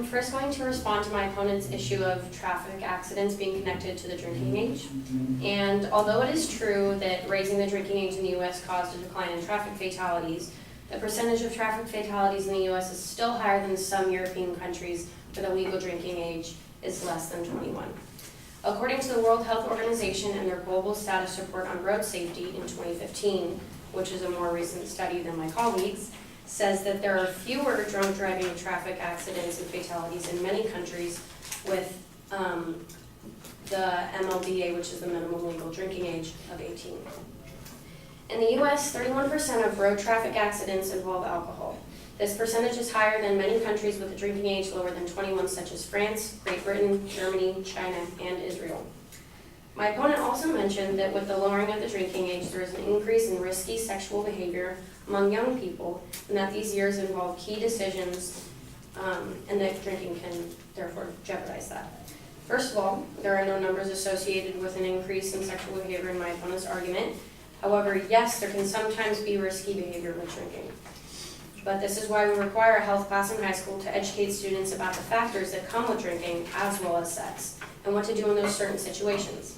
I'm first going to respond to my opponent's issue of traffic accidents being connected to the drinking age. And although it is true that raising the drinking age in the U.S. caused a decline in traffic fatalities, the percentage of traffic fatalities in the U.S. is still higher than some European countries where the legal drinking age is less than 21. According to the World Health Organization and their Global Status Report on Road Safety in 2015, which is a more recent study than my colleagues, says that there are fewer drunk driving traffic accidents and fatalities in many countries with the MLDA, which is the minimum legal drinking age of 18. In the U.S., 31% of road traffic accidents involve alcohol. This percentage is higher than many countries with a drinking age lower than 21, such as France, Great Britain, Germany, China, and Israel. My opponent also mentioned that with the lowering of the drinking age, there is an increase in risky sexual behavior among young people, and that these years involve key decisions, and that drinking can therefore jeopardize that. First of all, there are no numbers associated with an increase in sexual behavior in my opponent's argument. However, yes, there can sometimes be risky behavior with drinking. But this is why we require a health class in high school to educate students about the factors that come with drinking as well as sex, and what to do in those certain situations.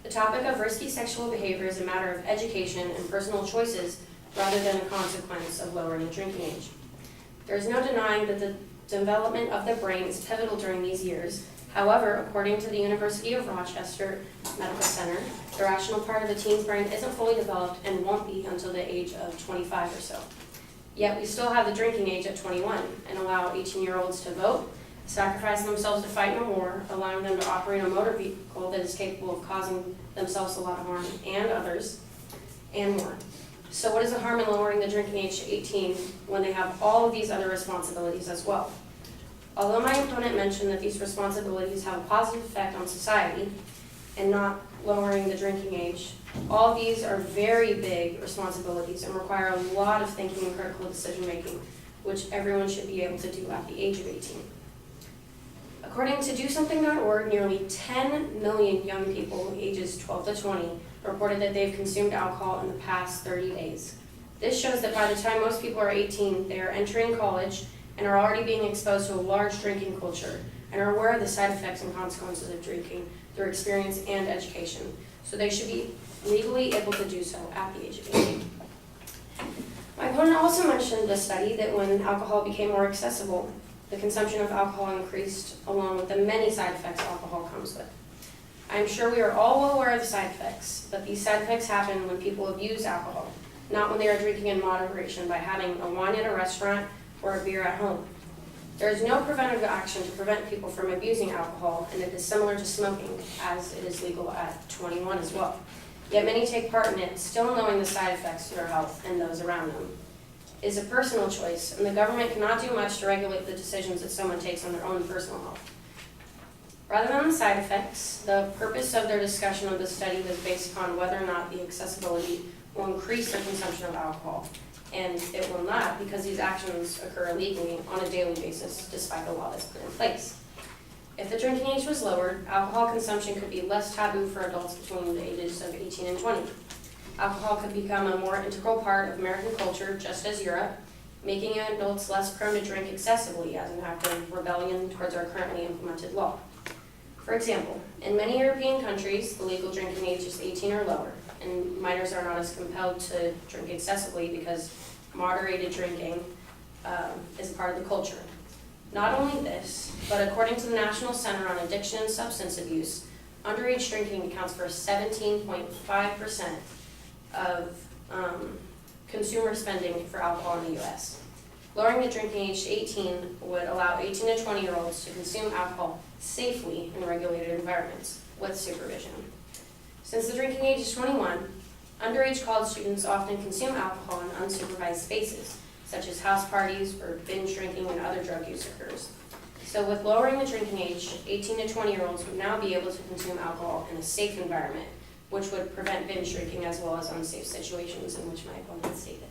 The topic of risky sexual behavior is a matter of education and personal choices rather than a consequence of lowering the drinking age. There is no denying that the development of the brain is pivotal during these years. However, according to the University of Rochester Medical Center, the rational part of the teen's brain isn't fully developed and won't be until the age of 25 or so. Yet we still have the drinking age at 21 and allow 18-year-olds to vote, sacrifice themselves to fight in a war, allowing them to operate a motor vehicle that is capable of causing themselves a lot of harm and others, and more. So what is the harm in lowering the drinking age to 18 when they have all of these other responsibilities as well? Although my opponent mentioned that these responsibilities have a positive effect on society and not lowering the drinking age, all of these are very big responsibilities and require a lot of thinking and critical decision making, which everyone should be able to do at the age of 18. According to DoSomething.org, nearly 10 million young people ages 12 to 20 reported that they've consumed alcohol in the past 30 days. This shows that by the time most people are 18, they are entering college and are already being exposed to a large drinking culture and are aware of the side effects and consequences of drinking through experience and education. So they should be legally able to do so at the age of 18. My opponent also mentioned a study that when alcohol became more accessible, the consumption of alcohol increased along with the many side effects alcohol comes with. I am sure we are all well aware of the side effects, but these side effects happen when people abuse alcohol, not when they are drinking in moderation by having a wine at a restaurant or a beer at home. There is no preventative action to prevent people from abusing alcohol, and it is similar to smoking, as it is legal at 21 as well. Yet many take part in it, still knowing the side effects to their health and those around them. It is a personal choice, and the government cannot do much to regulate the decisions that someone takes on their own personal health. Rather than the side effects, the purpose of their discussion of the study was based upon whether or not the accessibility will increase the consumption of alcohol. And it will not, because these actions occur illegally on a daily basis despite the law that's put in place. If the drinking age was lowered, alcohol consumption could be less taboo for adults between the ages of 18 and 20. Alcohol could become a more integral part of American culture, just as Europe, making adults less prone to drink excessively as an act of rebellion towards our currently implemented law. For example, in many European countries, the legal drinking age is 18 or lower, and minors are not as compelled to drink excessively because moderated drinking is part of the culture. Not only this, but according to the National Center on Addiction and Substance Abuse, underage drinking accounts for 17.5% of consumer spending for alcohol in the U.S. Lowering the drinking age to 18 would allow 18 to 20-year-olds to consume alcohol safely in regulated environments with supervision. Since the drinking age is 21, underage college students often consume alcohol in unsupervised spaces, such as house parties where binge drinking and other drug use occurs. So with lowering the drinking age, 18 to 20-year-olds would now be able to consume alcohol in a safe environment, which would prevent binge drinking as well as unsafe situations in which my opponent stated.